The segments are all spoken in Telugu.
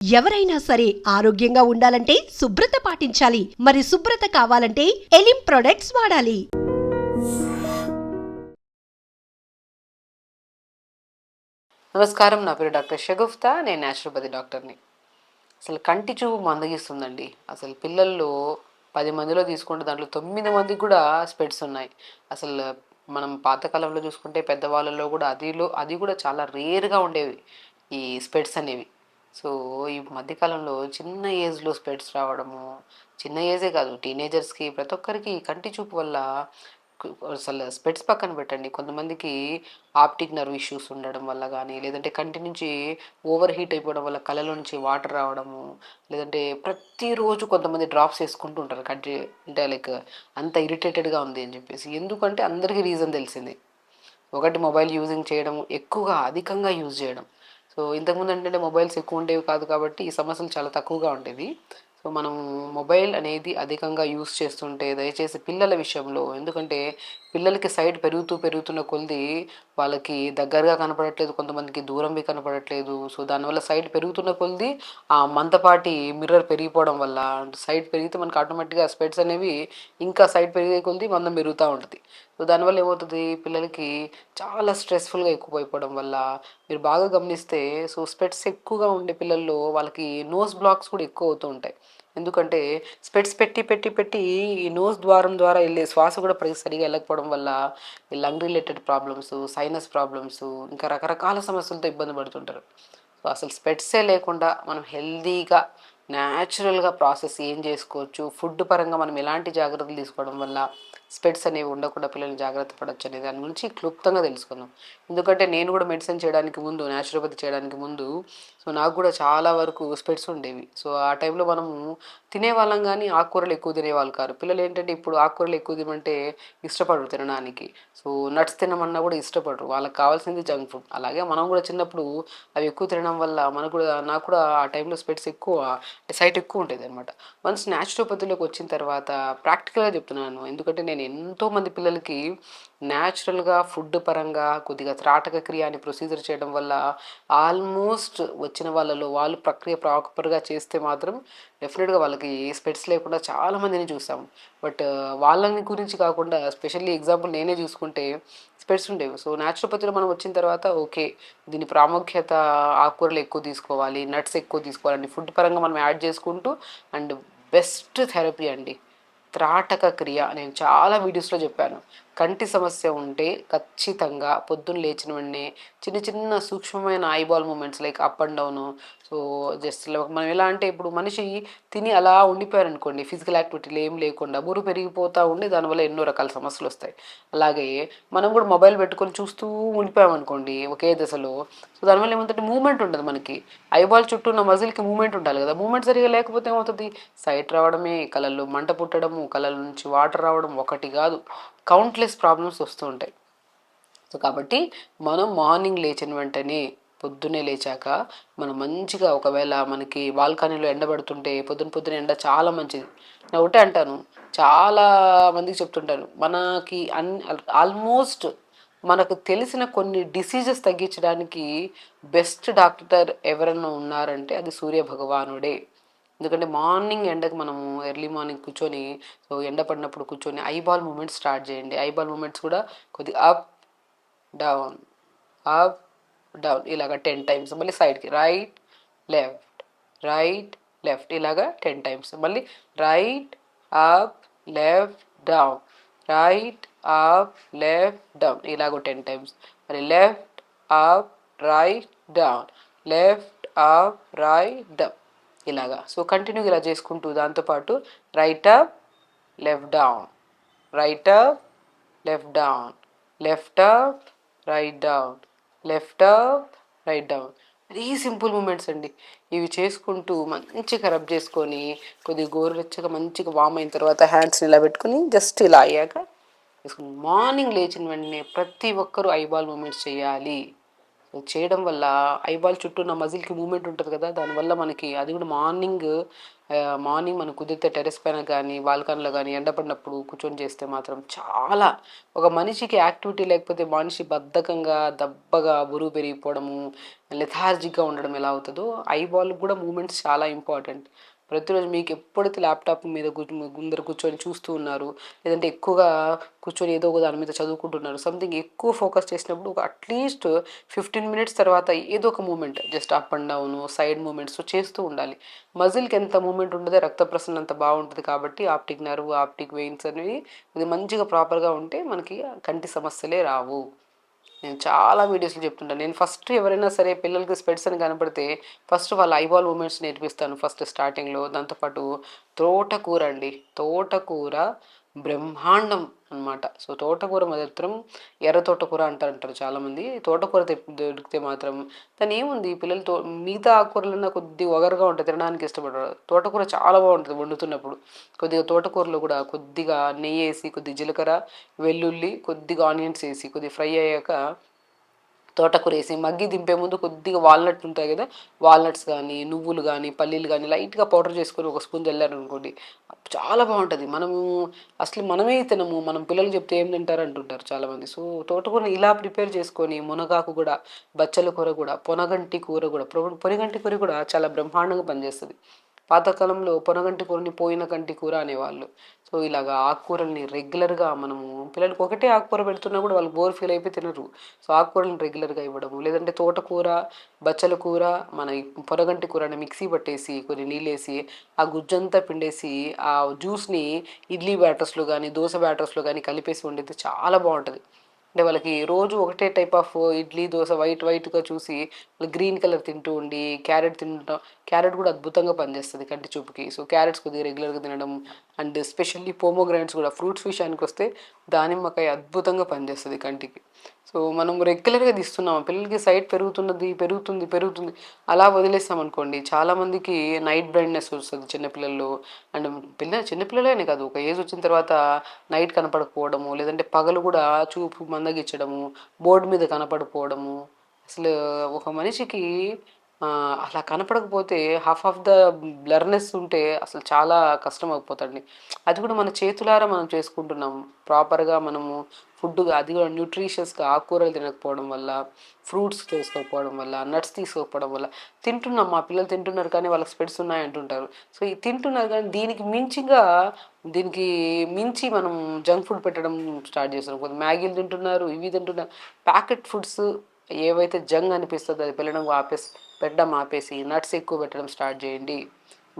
ఎవరైనా సరే ఆరోగ్యంగా ఉండాలంటే శుభ్రత పాటించాలి. మరి శుభ్రత కావాలంటే ఎలిం ప్రొడక్ట్స్ వాడాలి. నమస్కారం, నా పేరు డాక్టర్ షగుఫ్తా. నేను న్యాచురోపతి డాక్టర్ని. అసలు కంటి చూపు మందగిస్తుందండి. అసలు పిల్లల్లో 10 మందిలో తీసుకుంటే దాంట్లో 9 మందికి కూడా స్పెట్స్ ఉన్నాయి. అసలు మనం పాతకాలంలో చూసుకుంటే పెద్దవాళ్ళలో కూడా అది కూడా చాలా రేర్గా ఉండేవి ఈ స్పెట్స్ అనేవి. సో ఈ మధ్యకాలంలో చిన్న ఏజ్లో స్పెట్స్ రావడము, చిన్న ఏజే కాదు, టీనేజర్స్కి ప్రతి ఒక్కరికి కంటి చూపు వల్ల అసలు స్పెట్స్ పక్కన పెట్టండి, కొంతమందికి ఆప్టిక్ నర్వ్ ఇష్యూస్ ఉండడం వల్ల కానీ, లేదంటే కంటి నుంచి ఓవర్ హీట్ అయిపోవడం వల్ల కళ్ళలో నుంచి వాటర్ రావడము, లేదంటే ప్రతిరోజు కొంతమంది డ్రాప్స్ వేసుకుంటూ ఉంటారు కంటి, అంటే లైక్ అంత ఇరిటేటెడ్గా ఉంది అని చెప్పేసి. ఎందుకంటే అందరికీ రీజన్ తెలిసింది. ఒకటి, మొబైల్ యూజింగ్ చేయడం, ఎక్కువగా అధికంగా యూజ్ చేయడం. సో ఇంతకుముందు ఏంటంటే మొబైల్స్ ఎక్కువ ఉండేవి కాదు కాబట్టి ఈ సమస్యలు చాలా తక్కువగా ఉండేవి. సో మనం మొబైల్ అనేది అధికంగా యూస్ చేస్తుంటే దయచేసి పిల్లల విషయంలో, ఎందుకంటే పిల్లలకి సైట్ పెరుగుతున్న కొలది వాళ్ళకి దగ్గరగా కనపడట్లేదు, కొంతమందికి దూరంవి కనపడట్లేదు. సో దానివల్ల సైట్ పెరుగుతున్న కొలది ఆ మందపాటి మిర్రర్ పెరిగిపోవడం వల్ల సైట్ పెరిగితే మనకు ఆటోమేటిక్గా స్పెట్స్ అనేవి ఇంకా సైట్ పెరిగే కొలది మందం పెరుగుతూ ఉంటుంది. సో దానివల్ల ఏమవుతుంది, పిల్లలకి చాలా స్ట్రెస్ఫుల్గా ఎక్కువైపోవడం వల్ల మీరు బాగా గమనిస్తే, సో స్పెట్స్ ఎక్కువగా ఉండే పిల్లల్లో వాళ్ళకి నోస్ బ్లాక్స్ కూడా ఎక్కువ అవుతూ ఉంటాయి. ఎందుకంటే స్పెట్స్ పెట్టి పెట్టి పెట్టి ఈ నోస్ ద్వారం ద్వారా వెళ్ళే శ్వాస కూడా సరిగా వెళ్ళకపోవడం వల్ల ఈ lung related problems, sinus problems, ఇంకా రకరకాల సమస్యలతో ఇబ్బంది పడుతుంటారు. సో అసలు స్పెట్సే లేకుండా మనం హెల్దీగా న్యాచురల్గా ప్రాసెస్ ఏం చేసుకోవచ్చు, ఫుడ్ పరంగా మనం ఎలాంటి జాగ్రత్తలు తీసుకోవడం వల్ల స్పెట్స్ అనేవి ఉండకుండా పిల్లల్ని జాగ్రత్త పడవచ్చు అనే దాని గురించి క్లుప్తంగా తెలుసుకుందాం. ఎందుకంటే నేను కూడా మెడిసిన్ చేయడానికి ముందు, న్యాచురోపతి చేయడానికి ముందు, సో నాకు కూడా చాలా వరకు స్పెట్స్ ఉండేవి. సో ఆ టైంలో మనము తినేవాళ్ళం కానీ ఆకుకూరలు ఎక్కువ తినేవాళ్ళు కాదు. పిల్లలు ఏంటంటే ఇప్పుడు ఆకుకూరలు ఎక్కువ తినమంటే ఇష్టపడరు తినడానికి. సో నట్స్ తినమన్నా కూడా ఇష్టపడరు, వాళ్ళకి కావాల్సింది జంక్ ఫుడ్. అలాగే మనం కూడా చిన్నప్పుడు అవి ఎక్కువ తినడం వల్ల నాకు కూడా ఆ టైంలో స్పెట్స్ ఎక్కువ, సైట్ ఎక్కువ ఉంటుంది అనమాట. వన్స్ న్యాచురోపతిలోకి వచ్చిన తర్వాత ప్రాక్టికల్గా చెప్తున్నాను, ఎందుకంటే నేను ఎంతోమంది పిల్లలకి న్యాచురల్గా ఫుడ్ పరంగా కొద్దిగా త్రాటక క్రియ అని ప్రొసీజర్ చేయడం వల్ల ఆల్మోస్ట్ వచ్చిన వాళ్ళలో వాళ్ళు ప్రక్రియ ప్రాపర్గా చేస్తే మాత్రం డెఫినెట్గా వాళ్ళకి స్పెట్స్ లేకుండా చాలామందిని చూసాము. బట్ వాళ్ళని గురించి కాకుండా స్పెషల్లీ ఎగ్జాంపుల్ నేనే చూసుకుంటే స్పెట్స్ ఉండేవి. సో న్యాచురోపతిలో మనం వచ్చిన తర్వాత ఓకే, దీని ప్రాముఖ్యత ఆకుకూరలు ఎక్కువ తీసుకోవాలి, నట్స్ ఎక్కువ తీసుకోవాలండి, ఫుడ్ పరంగా మనం యాడ్ చేసుకుంటూ. అండ్ బెస్ట్ థెరపీ అండి త్రాటక క్రియ. నేను చాలా వీడియోస్లో చెప్పాను. కంటి సమస్య ఉంటే ఖచ్చితంగా పొద్దున్న లేచిన వెంటనే చిన్న చిన్న సూక్ష్మమైన eyeball movements like up and down. So just మనం ఎలా అంటే, ఇప్పుడు మనిషి తిని అలా ఉండిపోయారనుకోండి, ఫిజికల్ యాక్టివిటీలు ఏం లేకుండా బరువు పెరిగిపోతూ ఉండి దానివల్ల ఎన్నో రకాల సమస్యలు వస్తాయి. అలాగే మనం కూడా మొబైల్ పెట్టుకొని చూస్తూ ఉండిపోయామనుకోండి ఒకే దశలో, సో దానివల్ల ఏమవుతుందంటే మూమెంట్ ఉండదు మనకి. ఐబాల్ చుట్టూ ఉన్న మజిల్కి మూమెంట్ ఉండాలి కదా, మూమెంట్ సరిగా లేకపోతే ఏమవుతుంది, సైట్ రావడమే, కళ్ళల్లో మంట పుట్టడము, కళ్ళ నుంచి వాటర్ రావడం, ఒకటి కాదు కౌంట్లెస్ ప్రాబ్లమ్స్ వస్తూ ఉంటాయి. సో కాబట్టి మనం మార్నింగ్ లేచిన వెంటనే, పొద్దున్నే లేచాక మనం మంచిగా, ఒకవేళ మనకి బాల్కనీలో ఎండబడుతుంటే పొద్దున ఎండ చాలా మంచిది. నేను ఒకటే అంటాను, చాలా మందికి చెప్తుంటాను, మనకి ఆల్మోస్ట్ మనకు తెలిసిన కొన్ని డిసీజెస్ తగ్గించడానికి బెస్ట్ డాక్టర్ ఎవరైనా ఉన్నారంటే అది సూర్య భగవానుడే. ఎందుకంటే మార్నింగ్ ఎండకు మనము ఎర్లీ మార్నింగ్ కూర్చొని, సో ఎండ పడినప్పుడు కూర్చొని ఐబాల్ మూమెంట్స్ స్టార్ట్ చేయండి. ఐబాల్ మూమెంట్స్ కూడా కొద్దిగా అప్ డౌన్, అప్ డౌన్ ఇలాగ 10 టైమ్స్. మళ్ళీ సైడ్కి రైట్ లెఫ్ట్, రైట్ లెఫ్ట్ ఇలాగా 10 టైమ్స్. మళ్ళీ right up left down, right up left down ఇలాగ 10 టైమ్స్. మరి left up right down, left up right down ఇలాగా. సో కంటిన్యూగా ఇలా చేసుకుంటూ, దాంతోపాటు right up left down, right up left down, left up right down, left up right down. Very simple movements అండి. ఇవి చేసుకుంటూ మంచిగా రబ్ చేసుకొని, కొద్దిగా గోరువెచ్చగా మంచిగా వామ్ అయిన తర్వాత హ్యాండ్స్ని ఇలా పెట్టుకుని జస్ట్ ఇలా అయ్యాక వేసుకుని మార్నింగ్ లేచిన వెంటనే ప్రతి ఒక్కరూ ఐబాల్ మూమెంట్స్ చేయాలి. చేయడం వల్ల ఐబాల్ చుట్టూ ఉన్న మజిల్కి మూమెంట్ ఉంటుంది కదా, దానివల్ల మనకి అది కూడా మార్నింగ్ మనకు కుదిరితే టెరెస్ పైన కానీ బాల్కనీలో కానీ ఎండపడినప్పుడు కూర్చొని చేస్తే మాత్రం చాలా, ఒక మనిషికి యాక్టివిటీ లేకపోతే మనిషి బద్ధకంగా దబ్బగా బరువు పెరిగిపోవడము లెథార్జిక్గా ఉండడం ఎలా అవుతుందో, ఐబాల్ కూడా మూమెంట్స్ చాలా ఇంపార్టెంట్. ప్రతిరోజు మీకు ఎప్పుడైతే ల్యాప్టాప్ మీద ముందర కూర్చొని చూస్తూ ఉన్నారు, లేదంటే ఎక్కువగా కూర్చొని ఏదో ఒక దాని మీద చదువుకుంటున్నారు, సంథింగ్ ఎక్కువ ఫోకస్ చేసినప్పుడు ఒక అట్లీస్ట్ 15 minutes తర్వాత ఏదో ఒక moment just up and down side movements చేస్తూ ఉండాలి. మజిల్కి ఎంత మూమెంట్ ఉంటుందో రక్త ప్రసరణ అంత బాగుంటుంది. కాబట్టి ఆప్టిక్ నర్వ్, ఆప్టిక్ వెయిన్స్ అనేవి ఇది మంచిగా ప్రాపర్గా ఉంటే మనకి కంటి సమస్యలే రావు. నేను చాలా వీడియోస్లో చెప్తుంటాను. నేను ఫస్ట్ ఎవరైనా సరే పిల్లలకి స్పెట్స్ అని కనపడితే ఫస్ట్ వాళ్ళ ఐబాల్ మూమెంట్స్ నేర్పిస్తాను ఫస్ట్ స్టార్టింగ్లో. దాంతోపాటు తోటకూర అండి, తోటకూర బ్రహ్మాండం అనమాట. సో తోటకూర మాత్రం ఎర్ర తోటకూర అంటారు చాలామంది. తోటకూర దొరికితే మాత్రం దాని ఏముంది, పిల్లలతో మిగతా ఆకుకూరలన్నా కొద్ది ఒగరుగా ఉంటుంది, తినడానికి ఇష్టపడరు. తోటకూర చాలా బాగుంటుంది వండుతున్నప్పుడు. కొద్దిగా తోటకూరలో కూడా కొద్దిగా నెయ్యి వేసి, కొద్ది జీలకర్ర, వెల్లుల్లి, కొద్దిగా ఆనియన్స్ వేసి కొద్దిగా ఫ్రై అయ్యాక తోటకూర వేసి మగ్గి దింపే ముందు కొద్దిగా వాల్నట్ ఉంటాయి కదా, వాల్నట్స్ కానీ నువ్వులు కానీ పల్లీలు కానీ లైట్గా పౌడర్ చేసుకొని ఒక స్పూన్ చల్లారు అనుకోండి, చాలా బాగుంటుంది. మనమే తినము, మనం పిల్లలు చెప్తే ఏం తింటారు అంటుంటారు చాలామంది. సో తోటకూరని ఇలా ప్రిపేర్ చేసుకొని, మునగాకు కూడా, బచ్చల కూర కూడా, పొనగంటి కూర కూడా, పొనగంటి కూర కూడా చాలా బ్రహ్మాండంగా పనిచేస్తుంది. పాతకాలంలో పొనగంటి కూరని పోయిన కంటి కూర అనేవాళ్ళు. సో ఇలాగా ఆకుకూరల్ని రెగ్యులర్గా మనము పిల్లలకి ఒకటే ఆకుకూర పెడుతున్నా కూడా వాళ్ళు బోర్ ఫీల్ అయిపోయి తినరు. సో ఆకుకూరలను రెగ్యులర్గా ఇవ్వడము, లేదంటే తోటకూర, బచ్చల కూర, మన ఈ పొనగంటి కూరని మిక్సీ పట్టేసి కొన్ని నీళ్ళేసి ఆ గుజ్జంతా పిండేసి ఆ జ్యూస్ని ఇడ్లీ బ్యాటర్స్లో కానీ దోశ బ్యాటర్స్లో కానీ కలిపేసి వండితే చాలా బాగుంటుంది. అంటే వాళ్ళకి రోజు ఒకటే టైప్ ఆఫ్ ఇడ్లీ దోశ వైట్గా చూసి వాళ్ళు గ్రీన్ కలర్ తింటూ ఉండి క్యారెట్ తింటాం. క్యారెట్ కూడా అద్భుతంగా పనిచేస్తుంది కంటి చూపుకి. సో క్యారెట్స్ కొద్దిగా రెగ్యులర్గా తినడం, అండ్ స్పెషల్లీ పోమోగ్రానైట్స్ కూడా, ఫ్రూట్స్ విషయానికి వస్తే దానిమ్మకాయ అద్భుతంగా పనిచేస్తుంది కంటికి. సో మనం రెగ్యులర్గా తీస్తున్నాం, పిల్లలకి సైట్ పెరుగుతుంది అలా వదిలేస్తామనుకోండి, చాలామందికి నైట్ బ్లైండ్నెస్ వస్తుంది చిన్నపిల్లల్లో. అండ్ చిన్నపిల్లలనే కాదు, ఒక ఏజ్ వచ్చిన తర్వాత నైట్ కనపడకపోవడము, లేదంటే పగలు కూడా చూపు మందగించడము, బోర్డు మీద కనపడకపోవడము. అసలు ఒక మనిషికి అలా కనపడకపోతే హాఫ్ ఆఫ్ ద బ్లర్నెస్ ఉంటే అసలు చాలా కష్టం అయిపోతుంది. అది కూడా మన చేతులారా మనం చేసుకుంటున్నాం ప్రాపర్గా. మనము ఫుడ్గా అది కూడా న్యూట్రిషియస్గా ఆకుకూరలు తినకపోవడం వల్ల, ఫ్రూట్స్ తీసుకోకపోవడం వల్ల, నట్స్ తీసుకోకపోవడం వల్ల తింటున్నాం. మా పిల్లలు తింటున్నారు కానీ వాళ్ళకి స్పెట్స్ ఉన్నాయి అంటుంటారు. సో ఈ తింటున్నారు కానీ దీనికి మించి మనం జంక్ ఫుడ్ పెట్టడం స్టార్ట్ చేస్తున్నాం. కొంత మ్యాగీలు తింటున్నారు, ఇవి తింటున్నారు. ప్యాకెట్ ఫుడ్స్ ఏవైతే జంక్ అనిపిస్తుందో అది పెట్టడం ఆపేసి నట్స్ ఎక్కువ పెట్టడం స్టార్ట్ చేయండి.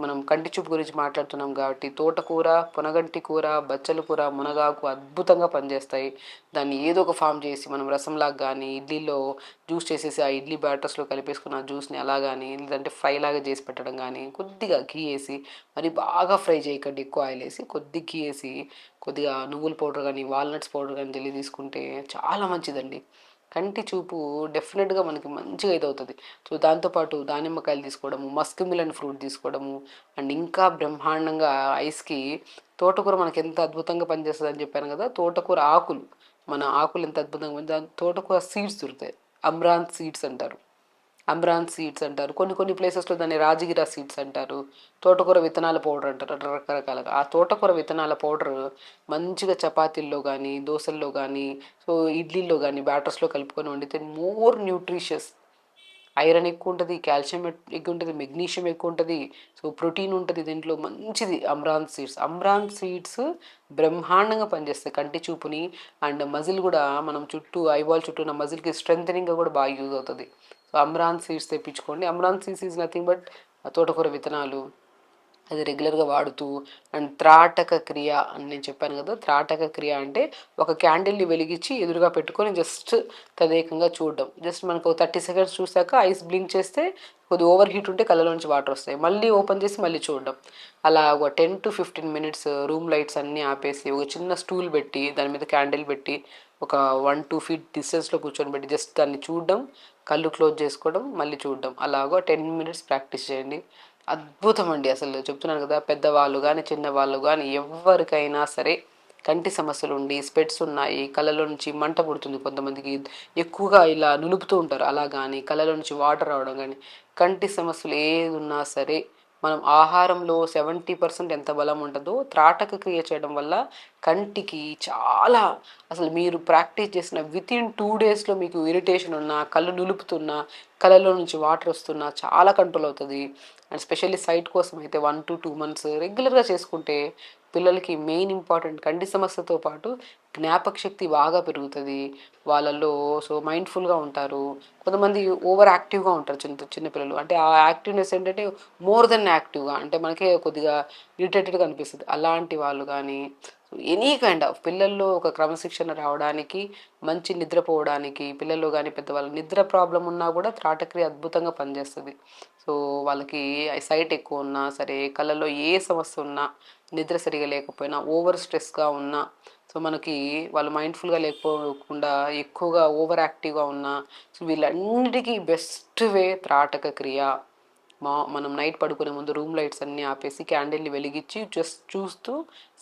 మనం కంటి చూపు గురించి మాట్లాడుతున్నాం కాబట్టి తోటకూర, పొనగంటి కూర, బచ్చల కూర, మునగాకు అద్భుతంగా పనిచేస్తాయి. దాన్ని ఏదో ఒక ఫామ్ చేసి మనం రసంలాగా కానీ, ఇడ్లీలో జ్యూస్ చేసేసి ఆ ఇడ్లీ బ్యాటర్స్లో కలిపేసుకున్న ఆ జ్యూస్ని అలా కానీ, లేదంటే ఫ్రై లాగా చేసి పెట్టడం కానీ, కొద్దిగా ఘీ వేసి, మరి బాగా ఫ్రై చేయకండి, ఎక్కువ ఆయిల్ వేసి కొద్దిగా ఘీ వేసి, కొద్దిగా నువ్వుల పౌడర్ కానీ వాల్నట్స్ పౌడర్ కానీ జల్లి తీసుకుంటే చాలా మంచిదండి. కంటి చూపు డెఫినెట్గా మనకి మంచిగా ఇదవుతుంది. సో దాంతోపాటు దానిమ్మకాయలు తీసుకోవడము, మస్క్ మిలన్ ఫ్రూట్ తీసుకోవడము, అండ్ ఇంకా బ్రహ్మాండంగా ఐస్కి తోటకూర మనకి ఎంత అద్భుతంగా పనిచేస్తుంది అని చెప్పాను కదా. తోటకూర ఆకులు, మన ఆకులు ఎంత అద్భుతంగా తోటకూర సీడ్స్ దొరుకుతాయి, అమ్రాన్ సీడ్స్ అంటారు. కొన్ని ప్లేసెస్లో దాన్ని రాజగిరా సీడ్స్ అంటారు. తోటకూర విత్తనాల పౌడర్ అంటారు, రకరకాలుగా. ఆ తోటకూర విత్తనాల పౌడర్ మంచిగా చపాతీల్లో కానీ, దోశల్లో కానీ, సో ఇడ్లీల్లో కానీ బ్యాటర్స్లో కలుపుకొని వండితే మోర్ న్యూట్రిషియస్. ఐరన్ ఎక్కువ ఉంటుంది, కాల్షియం ఎక్కువ ఉంటుంది, మెగ్నీషియం ఎక్కువ ఉంటుంది, సో ప్రోటీన్ ఉంటుంది దీంట్లో, మంచిది అమ్రాన్ సీడ్స్ బ్రహ్మాండంగా పనిచేస్తాయి కంటి చూపుని. అండ్ మజిల్ కూడా మనం ఐబాల్ చుట్టూ ఉన్న మజిల్కి స్ట్రెంథనింగ్గా కూడా బాగా యూజ్ అవుతుంది. సో అమ్రాన్ సీడ్స్ తెప్పించుకోండి. Amaranth seeds is nothing but తోటకూర విత్తనాలు, అది రెగ్యులర్గా వాడుతూ. అండ్ త్రాటక క్రియ అని నేను చెప్పాను కదా, త్రాటక క్రియ అంటే ఒక క్యాండిల్ని వెలిగించి ఎదురుగా పెట్టుకొని జస్ట్ తదేకంగా చూడడం. జస్ట్ మనకు 30 seconds చూసాక ఐస్ బ్లింక్ చేస్తే కొద్ది ఓవర్ హీట్ ఉంటే కళ్ళలోంచి వాటర్ వస్తాయి, మళ్ళీ ఓపెన్ చేసి మళ్ళీ చూడడం. అలా ఒక 10 to 15 minutes రూమ్ లైట్స్ అన్నీ ఆపేసి ఒక చిన్న స్టూల్ పెట్టి దాని మీద క్యాండిల్ పెట్టి ఒక 1-2 feet డిస్టెన్స్లో కూర్చొని పెట్టి జస్ట్ దాన్ని చూడడం, కళ్ళు క్లోజ్ చేసుకోవడం, మళ్ళీ చూడడం. అలాగో 10 minutes ప్రాక్టీస్ చేయండి. అద్భుతం అండి. అసలు చెప్తున్నాను కదా, పెద్దవాళ్ళు కానీ చిన్నవాళ్ళు కానీ ఎవరికైనా సరే కంటి సమస్యలు ఉండి స్పెట్స్ ఉన్నాయి, కళ్ళలో నుంచి మంట పుడుతుంది, కొంతమందికి ఎక్కువగా ఇలా నులుపుతూ ఉంటారు అలా కానీ, కళ్ళలో నుంచి వాటర్ రావడం కానీ, కంటి సమస్యలు ఏది ఉన్నా సరే మనం ఆహారంలో 70% ఎంత బలం ఉంటుందో త్రాటక క్రియ చేయడం వల్ల కంటికి చాలా, అసలు మీరు ప్రాక్టీస్ చేసిన వితిన్ 2 డేస్లో మీకు ఇరిటేషన్ ఉన్నా, కళ్ళు నులుపుతున్నా, కళ్ళలో నుంచి వాటర్ వస్తున్నా చాలా కంట్రోల్ అవుతుంది. అండ్ స్పెషల్లీ సైట్ కోసం అయితే 1 to 2 months రెగ్యులర్గా చేసుకుంటే పిల్లలకి మెయిన్ ఇంపార్టెంట్ కంటి సమస్యతో పాటు జ్ఞాపక శక్తి బాగా పెరుగుతుంది వాళ్ళల్లో. సో మైండ్ఫుల్గా ఉంటారు. కొంతమంది ఓవర్ యాక్టివ్గా ఉంటారు చిన్నపిల్లలు, అంటే ఆ యాక్టివ్నెస్ ఏంటంటే మోర్ దెన్ యాక్టివ్గా, అంటే మనకే కొద్దిగా ఇరిటేటెడ్గా అనిపిస్తుంది. అలాంటి వాళ్ళు కానీ ఎనీ కైండ్ ఆఫ్ పిల్లల్లో ఒక క్రమశిక్షణ రావడానికి, మంచి నిద్రపోవడానికి, పిల్లల్లో కానీ పెద్దవాళ్ళ నిద్ర ప్రాబ్లం ఉన్నా కూడా త్రాటక్రియ అద్భుతంగా పనిచేస్తుంది. సో వాళ్ళకి సైట్ ఎక్కువ ఉన్నా సరే, కళ్ళల్లో ఏ సమస్య ఉన్నా, నిద్ర సరిగా లేకపోయినా, ఓవర్ స్ట్రెస్గా ఉన్నా, సో మనకి వాళ్ళు మైండ్ఫుల్గా లేకపోకుండా ఎక్కువగా ఓవర్ యాక్టివ్గా ఉన్నా, సో వీళ్ళన్నిటికీ బెస్ట్ వే త్రాటక క్రియ. మనం నైట్ పడుకునే ముందు రూమ్ లైట్స్ అన్నీ ఆపేసి క్యాండిల్ని వెలిగించి జస్ట్ చూస్తూ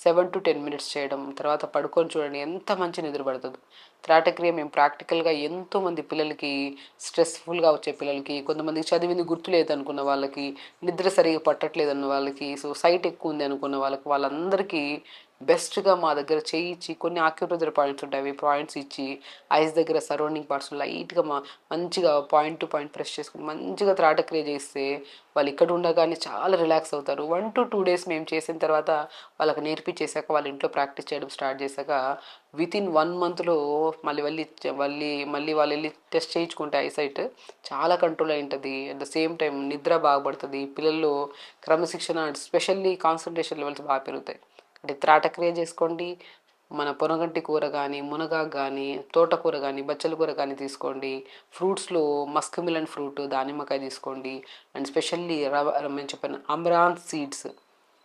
7 to 10 minutes చేయడం, తర్వాత పడుకొని చూడండి ఎంత మంచి నిద్ర పడుతుందో. త్రాటక్రియ మేము ప్రాక్టికల్గా ఎంతోమంది పిల్లలకి, స్ట్రెస్ఫుల్గా వచ్చే పిల్లలకి, కొంతమందికి చదివింది గుర్తులేదు అనుకున్న వాళ్ళకి, నిద్ర సరిగా పట్టట్లేదు అన్న వాళ్ళకి, సో సైట్ ఎక్కువ ఉంది అనుకున్న వాళ్ళకి, వాళ్ళందరికీ బెస్ట్గా మా దగ్గర చేయించి కొన్ని ఆక్యుప్రెషర్ పాయింట్స్ ఉంటాయి, అవి పాయింట్స్ ఇచ్చి ఐస్ దగ్గర సరౌండింగ్ పార్ట్స్ లైట్గా మంచిగా పాయింట్ టు పాయింట్ ప్రెస్ చేసుకుని మంచిగా త్రాటక్రియ చేస్తే వాళ్ళు ఇక్కడ ఉండగానే చాలా రిలాక్స్ అవుతారు. 1 to 2 days మేము చేసిన తర్వాత వాళ్ళకి నేర్పించేశాక, వాళ్ళ ఇంట్లో ప్రాక్టీస్ చేయడం స్టార్ట్ చేశాక వితిన్ 1 monthలో మళ్ళీ వాళ్ళు వెళ్ళి టెస్ట్ చేయించుకుంటే ఐసైట్ చాలా కంట్రోల్ అయి ఉంటుంది. అట్ ద సేమ్ టైం నిద్ర బాగుపడుతుంది, పిల్లల్లో క్రమశిక్షణ అండ్ స్పెషల్లీ కాన్సన్ట్రేషన్ లెవెల్స్ బాగా పెరుగుతాయి. అంటే త్రాటక్రియ చేసుకోండి, మన పొనగంటి కూర కానీ, మునగాకు కానీ, తోటకూర కానీ, బచ్చల కూర కానీ తీసుకోండి. ఫ్రూట్స్లో మస్క్ మిలన్ ఫ్రూట్, దానిమ్మకాయ తీసుకోండి. అండ్ స్పెషల్లీ నేను చెప్పాను అమరాంత్ సీడ్స్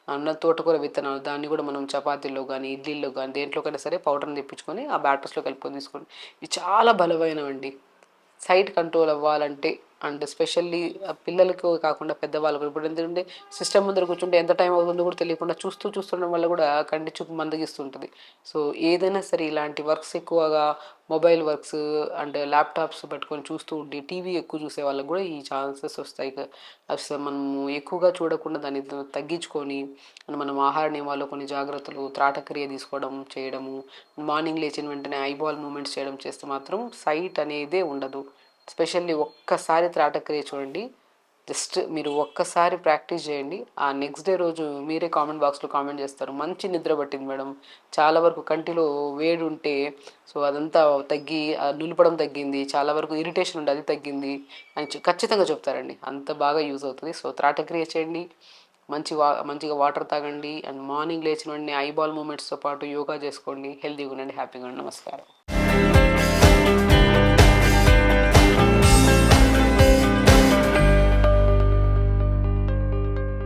అన్న తోటకూర విత్తనాలు, దాన్ని కూడా మనం చపాతీల్లో కానీ, ఇడ్లీల్లో కానీ, దేంట్లోకైనా సరే పౌడర్ని తెప్పించుకొని ఆ బ్యాటర్స్లో కలుపుకొని తీసుకోండి. ఇవి చాలా బలమైనవండి సైట్ కంట్రోల్ అవ్వాలంటే. అండ్ స్పెషల్లీ పిల్లలకు కాకుండా పెద్దవాళ్ళకు, ఇప్పుడు ఎందుకంటే సిస్టమ్ ముందర కూర్చుంటే ఎంత టైం అవుతుందో కూడా తెలియకుండా చూస్తుండడం వల్ల కూడా కంటి చూపు మందగిస్తుంటుంది. సో ఏదైనా సరే ఇలాంటి వర్క్స్ ఎక్కువగా మొబైల్ వర్క్స్ అండ్ ల్యాప్టాప్స్ పెట్టుకొని చూస్తూ ఉండి టీవీ ఎక్కువ చూసే వాళ్ళకి కూడా ఈ ఛాన్సెస్ వస్తాయి. అసలు మనము ఎక్కువగా చూడకుండా దాన్ని తగ్గించుకొని మనం ఆహార నియమాల్లో కొన్ని జాగ్రత్తలు, త్రాటక్రియ తీసుకోవడం చేయడము, మార్నింగ్ లేచిన వెంటనే ఐబాల్ మూమెంట్స్ చేయడం చేస్తే మాత్రం సైట్ అనేదే ఉండదు. స్పెషల్లీ ఒక్కసారి త్రాటక్రియ చూడండి, జస్ట్ మీరు ఒక్కసారి ప్రాక్టీస్ చేయండి, ఆ నెక్స్ట్ డే రోజు మీరే కామెంట్ బాక్స్లో కామెంట్ చేస్తారు, మంచి నిద్ర పట్టింది మేడం, చాలా వరకు కంటిలో వేడి ఉంటే సో అదంతా తగ్గి, నులపడం తగ్గింది, చాలా వరకు ఇరిటేషన్ ఉంటే అది తగ్గింది అని ఖచ్చితంగా చెప్తారండి. అంత బాగా యూజ్ అవుతుంది. సో త్రాటక్రియ చేయండి, మంచిగా వాటర్ తాగండి, అండ్ మార్నింగ్ లేచిన వెంటనే ఐబాల్ మూమెంట్స్తో పాటు యోగా చేసుకోండి. హెల్తీగా ఉండండి, హ్యాపీగా ఉండండి. నమస్కారం.